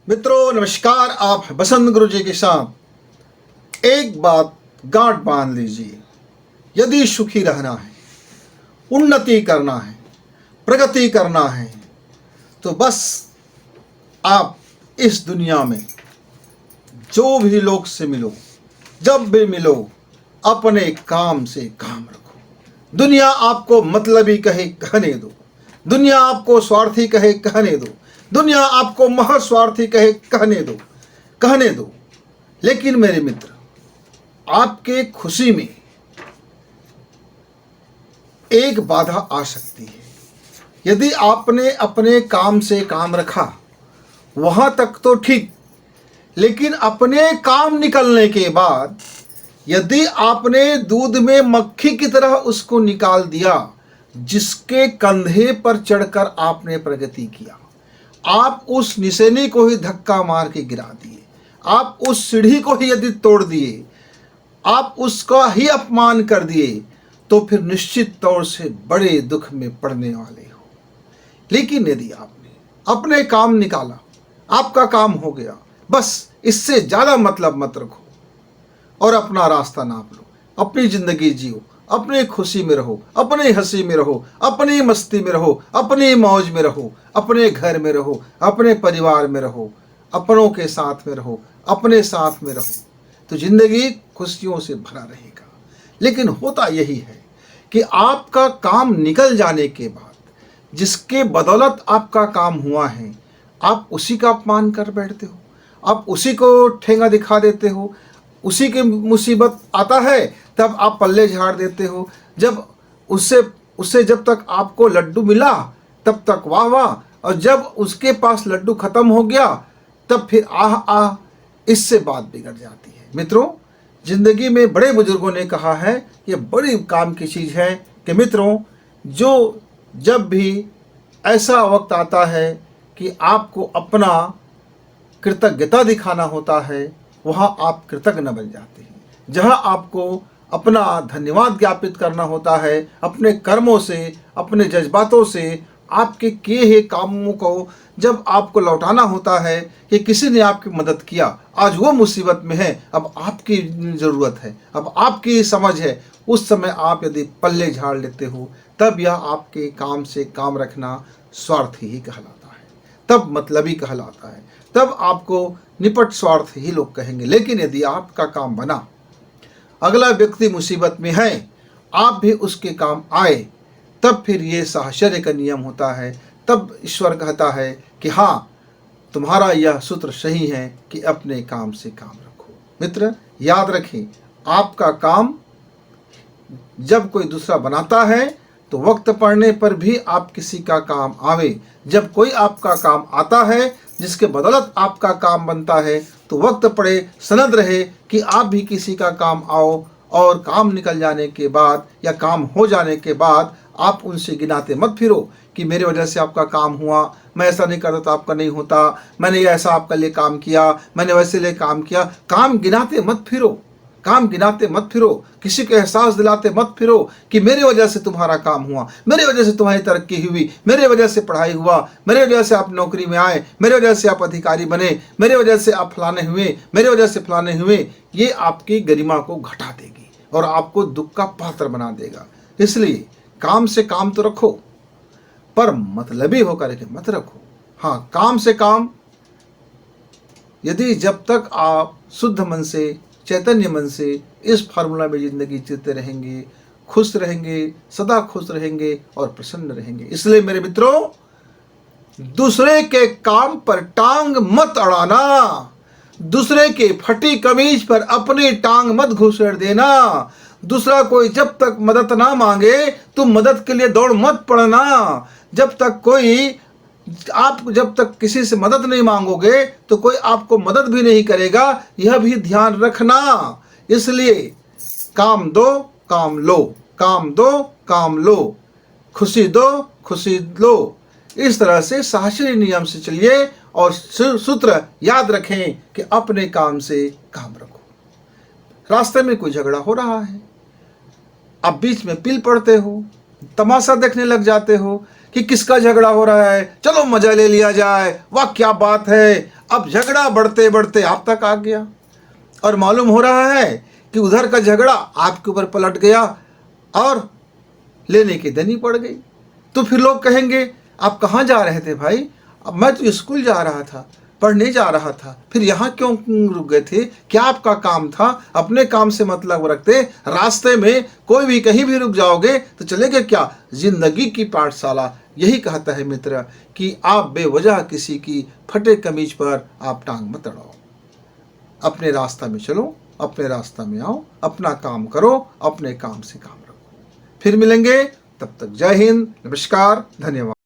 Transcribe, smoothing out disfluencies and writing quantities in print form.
मित्रों नमस्कार। आप बसंत गुरु जी के साथ एक बात गांठ बांध लीजिए। यदि सुखी रहना है, उन्नति करना है, प्रगति करना है, तो बस आप इस दुनिया में जो भी लोग से मिलो, जब भी मिलो, अपने काम से काम रखो। दुनिया आपको मतलबी कहे कहने दो, दुनिया आपको स्वार्थी कहे कहने दो, दुनिया आपको महस्वार्थी कहे कहने दो। लेकिन मेरे मित्र, आपके खुशी में एक बाधा आ सकती है। यदि आपने अपने काम से काम रखा वहां तक तो ठीक, लेकिन अपने काम निकलने के बाद यदि आपने दूध में मक्खी की तरह उसको निकाल दिया, जिसके कंधे पर चढ़कर आपने प्रगति किया, आप उस निशानी को ही धक्का मार के गिरा दिए, आप उस सीढ़ी को ही यदि तोड़ दिए, आप उसका ही अपमान कर दिए, तो फिर निश्चित तौर से बड़े दुख में पड़ने वाले हो। लेकिन यदि आपने अपने काम निकाला, आपका काम हो गया, बस इससे ज़्यादा मतलब मत रखो और अपना रास्ता नाप लो, अपनी ज़िंदगी जियो, अपनी खुशी में रहो, अपनी हंसी में रहो, अपनी मस्ती में रहो, अपनी मौज में रहो, अपने घर में रहो, अपने परिवार में रहो, अपनों के साथ में रहो, अपने साथ में रहो, तो ज़िंदगी खुशियों से भरा रहेगा। लेकिन होता यही है कि आपका काम निकल जाने के बाद, जिसके बदौलत आपका काम हुआ है, आप उसी का अपमान कर बैठते हो, आप उसी को ठेंगा दिखा देते हो। उसी की मुसीबत आता है तब आप पल्ले झाड़ देते हो। जब उससे जब तक आपको लड्डू मिला तब तक वाह वाह, और जब उसके पास लड्डू खत्म हो गया तब फिर आह आह, इससे बात बिगड़ जाती है। मित्रों, जिंदगी में बड़े बुजुर्गों ने कहा है, ये बड़ी काम की चीज़ है कि मित्रों, जो जब भी ऐसा वक्त आता है कि आपको अपना कृतज्ञता दिखाना होता है, वहाँ आप कृतज्ञ बन जाते हैं। जहाँ आपको अपना धन्यवाद ज्ञापित करना होता है, अपने कर्मों से, अपने जज्बातों से, आपके किए हुए कामों को जब आपको लौटाना होता है कि किसी ने आपकी मदद किया, आज वो मुसीबत में है, अब आपकी ज़रूरत है, अब आपकी समझ है, उस समय आप यदि पल्ले झाड़ लेते हो, तब यह आपके काम से काम रखना स्वार्थी ही कहलाता है, तब मतलबी कहलाता है, तब आपको निपट स्वार्थ ही लोग कहेंगे। लेकिन यदि आपका काम बना, अगला व्यक्ति मुसीबत में है, आप भी उसके काम आए, तब फिर ये साहचर्य का नियम होता है। तब ईश्वर कहता है कि हाँ, तुम्हारा यह सूत्र सही है कि अपने काम से काम रखो। मित्र, याद रखें, आपका काम जब कोई दूसरा बनाता है तो वक्त पड़ने पर भी आप किसी का काम आवे। जब कोई आपका काम आता है जिसके बदौलत आपका काम बनता है, तो वक्त पड़े, सनद रहे कि आप भी किसी का काम आओ, और काम निकल जाने के बाद या काम हो जाने के बाद आप उनसे गिनाते मत फिरो कि मेरे वजह से आपका काम हुआ, मैं ऐसा नहीं करता तो आपका नहीं होता, मैंने ऐसा आपका लिए काम किया, मैंने वैसे लिए काम किया। काम गिनाते मत फिरो, काम गिनाते मत फिरो, किसी को एहसास दिलाते मत फिरो कि मेरे वजह से तुम्हारा काम हुआ, मेरे वजह से तुम्हारी तरक्की हुई, मेरे वजह से पढ़ाई हुआ, मेरे वजह से आप नौकरी में आए, मेरे वजह से आप अधिकारी बने, मेरे वजह से आप फलाने हुए, मेरे वजह से फलाने हुए। ये आपकी गरिमा को घटा देगी और आपको दुख का पात्र बना देगा। इसलिए काम से काम तो रखो, पर मतलबी होकर के मत रखो। हाँ, काम से काम, यदि जब तक आप शुद्ध मन से, चैतन्य मन से इस फार्मूला में जिंदगी जीते रहेंगे, खुश रहेंगे, सदा खुश रहेंगे और प्रसन्न रहेंगे। इसलिए मेरे मित्रों, दूसरे के काम पर टांग मत अड़ाना, दूसरे के फटी कमीज पर अपनी टांग मत घुसेड़ देना। दूसरा कोई जब तक मदद ना मांगे, तुम मदद के लिए दौड़ मत पड़ना। जब तक किसी से मदद नहीं मांगोगे तो कोई आपको मदद भी नहीं करेगा, यह भी ध्यान रखना। इसलिए काम दो काम लो, काम दो काम लो, खुशी दो खुशी लो। इस तरह से साहचर्य नियम से चलिए और सूत्र याद रखें कि अपने काम से काम रखो। रास्ते में कोई झगड़ा हो रहा है, आप बीच में पिल पड़ते हो, तमाशा देखने लग जाते हो कि किसका झगड़ा हो रहा है, चलो मजा ले लिया जाए, वाह क्या बात है। अब झगड़ा बढ़ते बढ़ते आप तक आ गया और मालूम हो रहा है कि उधर का झगड़ा आपके ऊपर पलट गया और लेने की देनी पड़ गई। तो फिर लोग कहेंगे आप कहाँ जा रहे थे भाई? अब मैं तो स्कूल जा रहा था, पढ़ने जा रहा था, फिर यहाँ क्यों रुक गए थे? क्या आपका काम था? अपने काम से मतलब रखते, रास्ते में कोई भी कहीं भी रुक जाओगे तो चलेगा क्या? जिंदगी की पाठशाला यही कहता है मित्र कि आप बेवजह किसी की फटे कमीज पर आप टांग मत अड़ाओ। अपने रास्ता में चलो, अपने रास्ता में आओ, अपना काम करो, अपने काम से काम रखो। फिर मिलेंगे, तब तक जय हिंद, नमस्कार, धन्यवाद।